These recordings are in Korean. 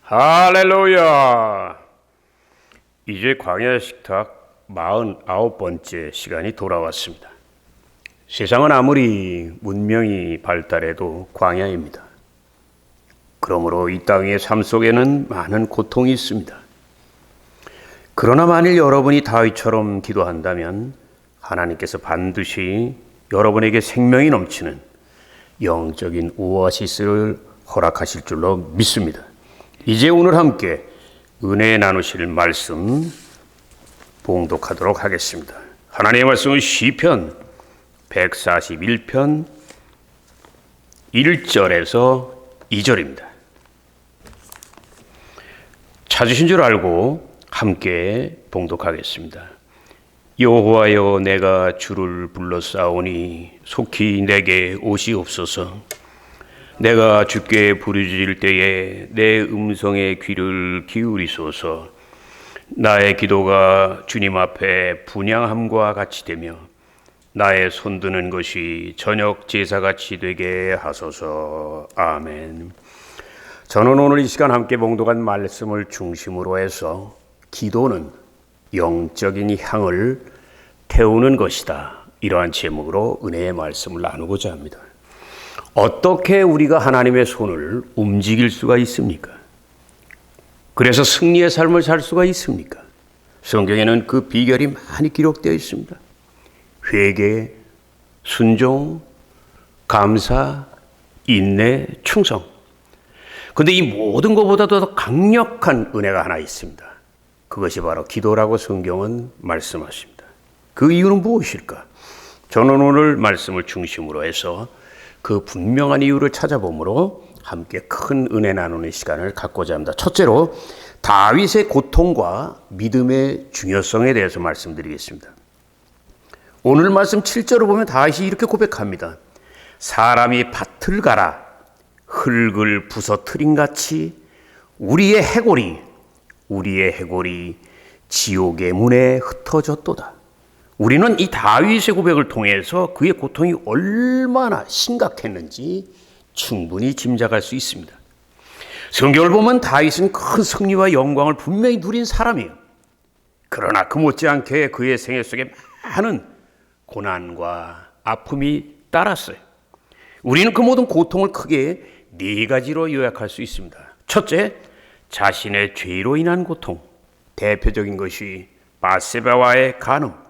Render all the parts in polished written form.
할렐루야! 이제 광야 식탁 49번째 시간이 돌아왔습니다. 세상은 아무리 문명이 발달해도 광야입니다. 그러므로 이 땅의 삶 속에는 많은 고통이 있습니다. 그러나 만일 여러분이 다윗처럼 기도한다면 하나님께서 반드시 여러분에게 생명이 넘치는 영적인 오아시스를 허락하실 줄로 믿습니다. 이제 오늘 함께 은혜 나누실 말씀 봉독하도록 하겠습니다. 하나님의 말씀은 시편 141편 1절에서 2절입니다. 찾으신 줄 알고 함께 봉독하겠습니다. 여호와여, 내가 주를 불러싸오니 속히 내게 오시옵소서. 내가 주께 부르짖을 때에 내 음성에 귀를 기울이소서. 나의 기도가 주님 앞에 분향함과 같이 되며 나의 손드는 것이 저녁 제사같이 되게 하소서. 아멘. 저는 오늘 이 시간 함께 봉독한 말씀을 중심으로 해서 기도는 영적인 향을 태우는 것이다, 이러한 제목으로 은혜의 말씀을 나누고자 합니다. 어떻게 우리가 하나님의 손을 움직일 수가 있습니까? 그래서 승리의 삶을 살 수가 있습니까? 성경에는 그 비결이 많이 기록되어 있습니다. 회개, 순종, 감사, 인내, 충성. 그런데 이 모든 것보다도 더 강력한 은혜가 하나 있습니다. 그것이 바로 기도라고 성경은 말씀하십니다. 그 이유는 무엇일까? 저는 오늘 말씀을 중심으로 해서 그 분명한 이유를 찾아보므로 함께 큰 은혜 나누는 시간을 갖고자 합니다. 첫째로 다윗의 고통과 믿음의 중요성에 대해서 말씀드리겠습니다. 오늘 말씀 7절을 보면 다윗이 이렇게 고백합니다. 사람이 밭을 갈아 흙을 부서뜨림같이 우리의 해골이 지옥의 문에 흩어졌도다. 우리는 이 다윗의 고백을 통해서 그의 고통이 얼마나 심각했는지 충분히 짐작할 수 있습니다. 성경을 보면 다윗은 큰 승리와 영광을 분명히 누린 사람이에요. 그러나 그 못지않게 그의 생애 속에 많은 고난과 아픔이 따랐어요. 우리는 그 모든 고통을 크게 네 가지로 요약할 수 있습니다. 첫째, 자신의 죄로 인한 고통. 대표적인 것이 바세바와의 간음.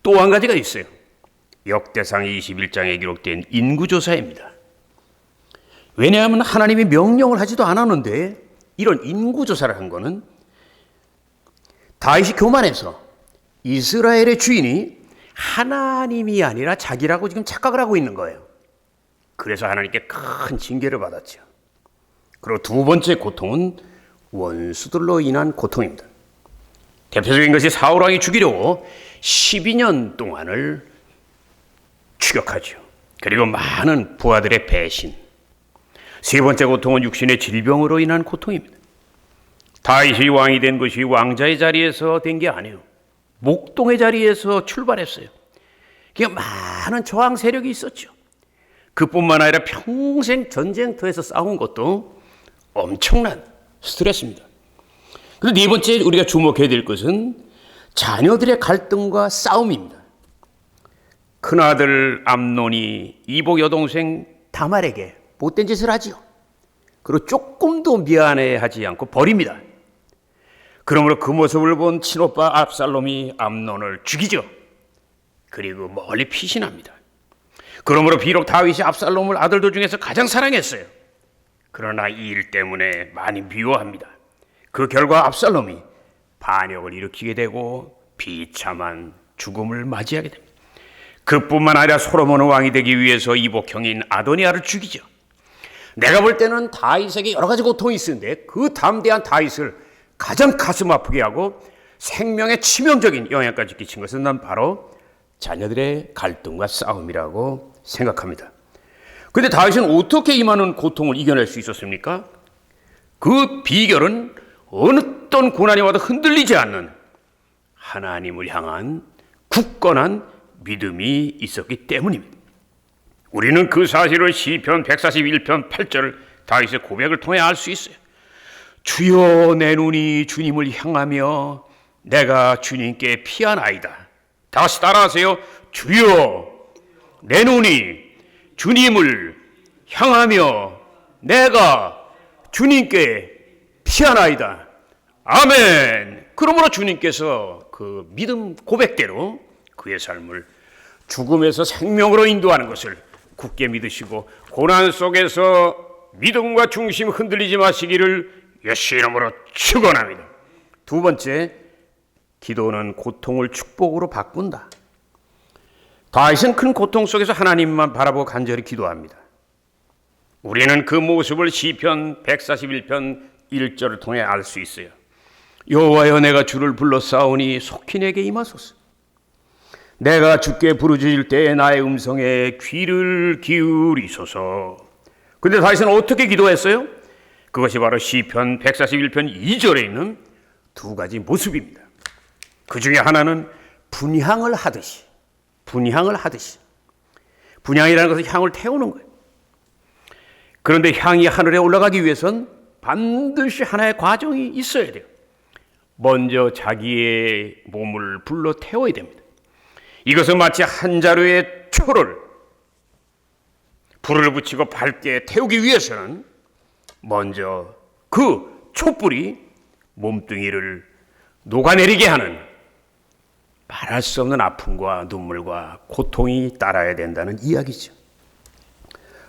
또 한 가지가 있어요. 역대상 21장에 기록된 인구조사입니다. 왜냐하면 하나님이 명령을 하지도 않았는데 이런 인구조사를 한 거는 다윗이 교만해서 이스라엘의 주인이 하나님이 아니라 자기라고 지금 착각을 하고 있는 거예요. 그래서 하나님께 큰 징계를 받았죠. 그리고 두 번째 고통은 원수들로 인한 고통입니다. 대표적인 것이 사울왕이 죽이려고 12년 동안을 추격하죠. 그리고 많은 부하들의 배신. 세 번째 고통은 육신의 질병으로 인한 고통입니다. 다윗이 왕이 된 것이 왕자의 자리에서 된 게 아니에요. 목동의 자리에서 출발했어요. 그러니까 많은 저항 세력이 있었죠. 그뿐만 아니라 평생 전쟁터에서 싸운 것도 엄청난 스트레스입니다. 그리고 네 번째 우리가 주목해야 될 것은 자녀들의 갈등과 싸움입니다. 큰아들 암논이 이복 여동생 다말에게 못된 짓을 하지요. 그리고 조금도 미안해하지 않고 버립니다. 그러므로 그 모습을 본 친오빠 압살롬이 암논을 죽이죠. 그리고 멀리 피신합니다. 그러므로 비록 다윗이 압살롬을 아들들 중에서 가장 사랑했어요. 그러나 이 일 때문에 많이 미워합니다. 그 결과 압살롬이 반역을 일으키게 되고 비참한 죽음을 맞이하게 됩니다. 그뿐만 아니라 솔로몬은 왕이 되기 위해서 이복형인 아도니아를 죽이죠. 내가 볼 때는 다윗에게 여러 가지 고통이 있었는데 그 담대한 다윗을 가장 가슴 아프게 하고 생명에 치명적인 영향까지 끼친 것은 난 바로 자녀들의 갈등과 싸움이라고 생각합니다. 그런데 다윗은 어떻게 이 많은 고통을 이겨낼 수 있었습니까? 그 비결은 어떤 고난이 와도 흔들리지 않는 하나님을 향한 굳건한 믿음이 있었기 때문입니다. 우리는 그 사실을 시편 141편 8절 다윗의 고백을 통해 알 수 있어요. 주여 내 눈이 주님을 향하며 내가 주님께 피하나이다. 다시 따라하세요. 주여 내 눈이 주님을 향하며 내가 주님께 피하나이다. 아멘. 그러므로 주님께서 그 믿음 고백대로 그의 삶을 죽음에서 생명으로 인도하는 것을 굳게 믿으시고 고난 속에서 믿음과 중심 흔들리지 마시기를 예수 이름으로 축원합니다. 두 번째, 기도는 고통을 축복으로 바꾼다. 다윗은 큰 고통 속에서 하나님만 바라보고 간절히 기도합니다. 우리는 그 모습을 시편 141편 1절을 통해 알 수 있어요. 여호와여 내가 주를 불러싸우니 속히 내게 임하소서. 내가 주께 부르짖을 때에 나의 음성에 귀를 기울이소서. 근데 다윗은 어떻게 기도했어요? 그것이 바로 시편 141편 2절에 있는 두 가지 모습입니다. 그 중에 하나는 분향을 하듯이 분향이라는 것은 향을 태우는 거예요. 그런데 향이 하늘에 올라가기 위해선 반드시 하나의 과정이 있어야 돼요. 먼저 자기의 몸을 불러 태워야 됩니다. 이것은 마치 한 자루의 초를 불을 붙이고 밝게 태우기 위해서는 먼저 그 촛불이 몸뚱이를 녹아내리게 하는 말할 수 없는 아픔과 눈물과 고통이 따라야 된다는 이야기죠.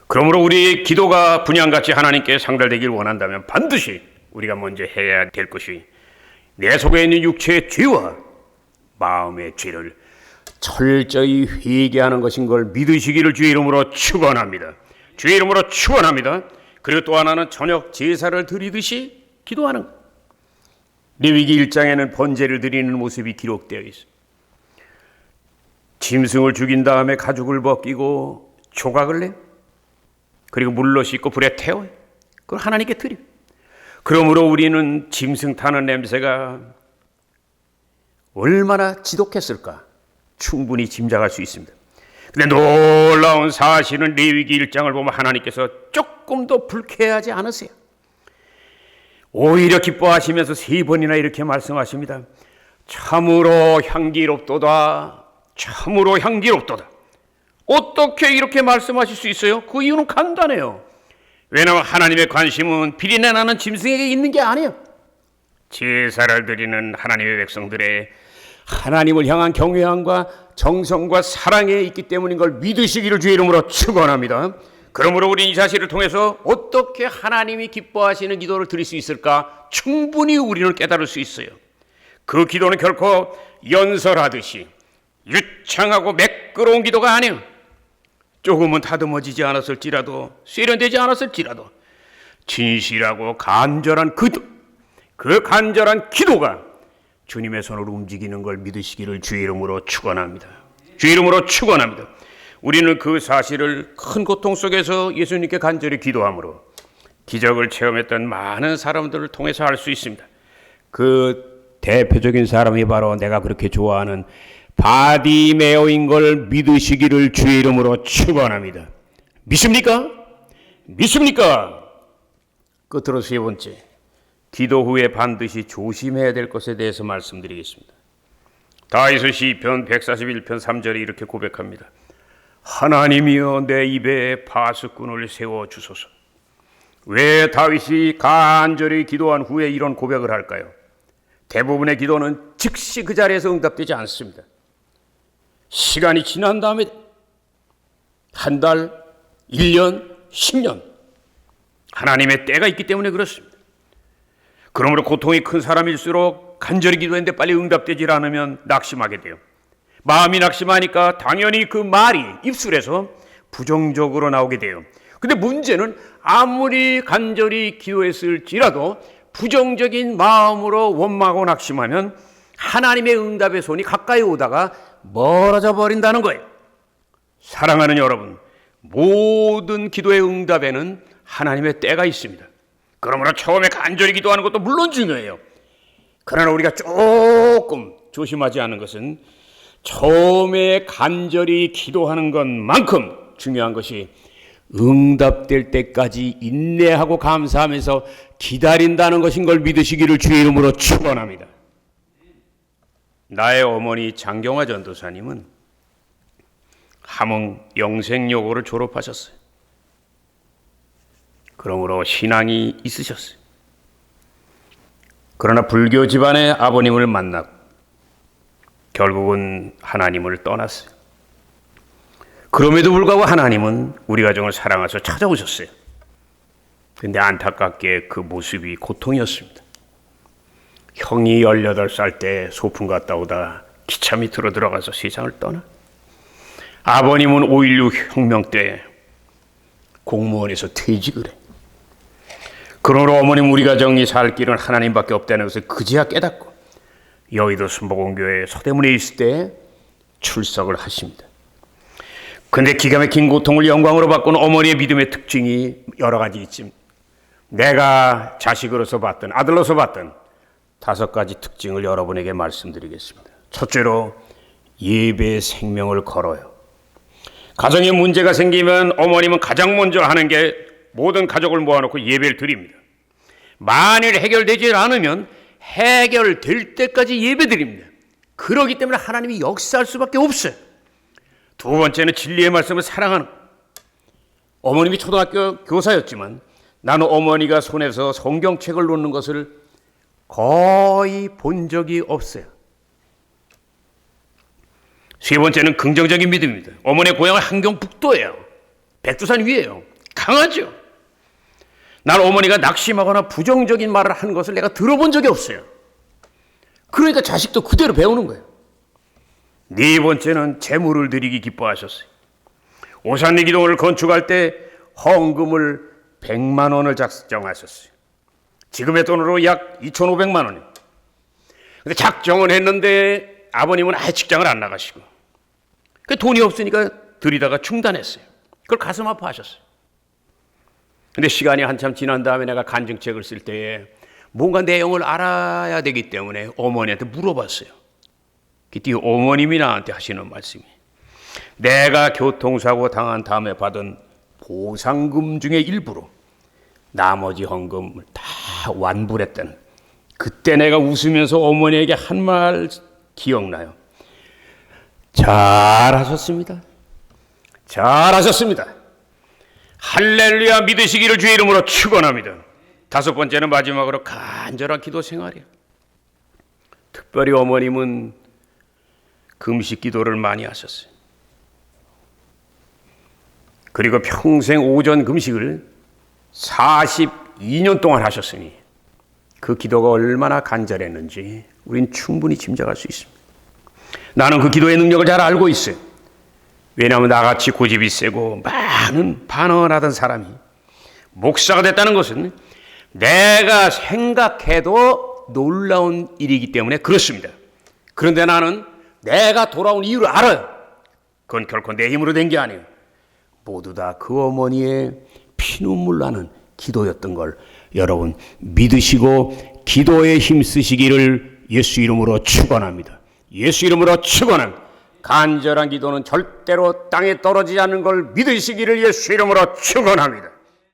그러므로 우리의 기도가 분향같이 하나님께 상달되기를 원한다면 반드시 우리가 먼저 해야 될 것이 내 속에 있는 육체의 죄와 마음의 죄를 철저히 회개하는 것인 걸 믿으시기를 주의 이름으로 축원합니다. 주의 이름으로 축원합니다. 그리고 또 하나는 저녁 제사를 드리듯이 기도하는 것. 레위기 1장에는 번제를 드리는 모습이 기록되어 있습니다. 짐승을 죽인 다음에 가죽을 벗기고 조각을 내 그리고 물로 씻고 불에 태워요. 그걸 하나님께 드려. 그러므로 우리는 짐승 타는 냄새가 얼마나 지독했을까 충분히 짐작할 수 있습니다. 그런데 놀라운 사실은 레위기 1장을 보면 하나님께서 조금도 불쾌하지 않으세요. 오히려 기뻐하시면서 3번이나 이렇게 말씀하십니다. 참으로 향기롭도다. 참으로 향기롭도다. 어떻게 이렇게 말씀하실 수 있어요? 그 이유는 간단해요. 왜냐하면 하나님의 관심은 비린내 나는 짐승에게 있는 게 아니에요. 제사를 드리는 하나님의 백성들의 하나님을 향한 경외함과 정성과 사랑에 있기 때문인 걸 믿으시기를 주의 이름으로 축원합니다. 그러므로 우리는 이 사실을 통해서 어떻게 하나님이 기뻐하시는 기도를 드릴 수 있을까 충분히 우리는 깨달을 수 있어요. 그 기도는 결코 연설하듯이 유창하고 매끄러운 기도가 아니에요. 조금은 다듬어지지 않았을지라도 세련되지 않았을지라도 진실하고 간절한 그 간절한 기도가 주님의 손으로 움직이는 걸 믿으시기를 주의 이름으로 축원합니다. 주의 이름으로 축원합니다. 우리는 그 사실을 큰 고통 속에서 예수님께 간절히 기도함으로 기적을 체험했던 많은 사람들을 통해서 알 수 있습니다. 그 대표적인 사람이 바로 내가 그렇게 좋아하는 바디메오인 걸 믿으시기를 주의 이름으로 축원합니다. 믿습니까? 믿습니까? 끝으로 세 번째, 기도 후에 반드시 조심해야 될 것에 대해서 말씀드리겠습니다. 다윗의 시편 141편 3절에 이렇게 고백합니다. 하나님이여 내 입에 파수꾼을 세워주소서. 왜 다윗이 간절히 기도한 후에 이런 고백을 할까요? 대부분의 기도는 즉시 그 자리에서 응답되지 않습니다. 시간이 지난 다음에 한 달, 1년, 10년 하나님의 때가 있기 때문에 그렇습니다. 그러므로 고통이 큰 사람일수록 간절히 기도했는데 빨리 응답되지 않으면 낙심하게 돼요. 마음이 낙심하니까 당연히 그 말이 입술에서 부정적으로 나오게 돼요. 근데 문제는 아무리 간절히 기도했을지라도 부정적인 마음으로 원망하고 낙심하면 하나님의 응답의 손이 가까이 오다가 멀어져 버린다는 거예요. 사랑하는 여러분, 모든 기도의 응답에는 하나님의 때가 있습니다. 그러므로 처음에 간절히 기도하는 것도 물론 중요해요. 그러나 우리가 조금 조심하지 않은 것은 처음에 간절히 기도하는 것만큼 중요한 것이 응답될 때까지 인내하고 감사하면서 기다린다는 것인 걸 믿으시기를 주의 이름으로 축원합니다. 나의 어머니 장경화 전도사님은 함흥 영생여고를 졸업하셨어요. 그러므로 신앙이 있으셨어요. 그러나 불교 집안의 아버님을 만나고 결국은 하나님을 떠났어요. 그럼에도 불구하고 하나님은 우리 가정을 사랑하셔서 찾아오셨어요. 그런데 안타깝게 그 모습이 고통이었습니다. 형이 18살 때 소풍 갔다 오다 기차 밑으로 들어가서 세상을 떠나, 아버님은 5.16 혁명 때 공무원에서 퇴직을 해. 그러므로 어머님 우리 가정이 살 길은 하나님밖에 없다는 것을 그제야 깨닫고 여의도 순복음교회 서대문에 있을 때 출석을 하십니다. 근데 기가 막힌 고통을 영광으로 바꾸는 어머니의 믿음의 특징이 여러 가지 있지만 내가 자식으로서 봤던, 아들로서 봤던 5가지 특징을 여러분에게 말씀드리겠습니다. 첫째로 예배의 생명을 걸어요. 가정에 문제가 생기면 어머님은 가장 먼저 하는 게 모든 가족을 모아놓고 예배를 드립니다. 만일 해결되지 않으면 해결될 때까지 예배 드립니다. 그러기 때문에 하나님이 역사할 수밖에 없어요. 두 번째는 진리의 말씀을 사랑하는 것. 어머님이 초등학교 교사였지만 나는 어머니가 손에서 성경책을 놓는 것을 거의 본 적이 없어요. 세 번째는 긍정적인 믿음입니다. 어머니의 고향은 한경북도예요. 백두산 위에요. 강하죠. 난 어머니가 낙심하거나 부정적인 말을 하는 것을 내가 들어본 적이 없어요. 그러니까 자식도 그대로 배우는 거예요. 네 번째는 재물을 드리기 기뻐하셨어요. 오산리 기도원을 건축할 때 헌금을 100만 원을 작정하셨어요. 지금의 돈으로 약 2,500만 원이에요. 근데 작정은 했는데 아버님은 아예 직장을 안 나가시고 그 돈이 없으니까 드리다가 중단했어요. 그걸 가슴 아파하셨어요. 근데 시간이 한참 지난 다음에 내가 간증책을 쓸 때에 뭔가 내용을 알아야 되기 때문에 어머니한테 물어봤어요. 그때 어머님이 나한테 하시는 말씀이, 내가 교통사고 당한 다음에 받은 보상금 중에 일부로 나머지 헌금을 다 완불했다는, 그때 내가 웃으면서 어머니에게 한 말 기억나요. 잘하셨습니다. 잘하셨습니다. 할렐루야 믿으시기를 주의 이름으로 축원합니다. 5번째는 마지막으로 간절한 기도 생활이에요. 특별히 어머님은 금식 기도를 많이 하셨어요. 그리고 평생 오전 금식을 42년 동안 하셨으니 그 기도가 얼마나 간절했는지 우린 충분히 짐작할 수 있습니다. 나는 그 기도의 능력을 잘 알고 있어요. 왜냐하면 나같이 고집이 세고 많은 반응을 하던 사람이 목사가 됐다는 것은 내가 생각해도 놀라운 일이기 때문에 그렇습니다. 그런데 나는 내가 돌아온 이유를 알아요. 그건 결코 내 힘으로 된 게 아니에요. 모두 다 그 어머니의 피눈물 나는 기도였던 걸 여러분 믿으시고 기도에 힘쓰시기를 예수 이름으로 축원합니다. 예수 이름으로 축원합니다. 간절한 기도는 절대로 땅에 떨어지지 않는 걸 믿으시기를 예수 이름으로 축원합니다.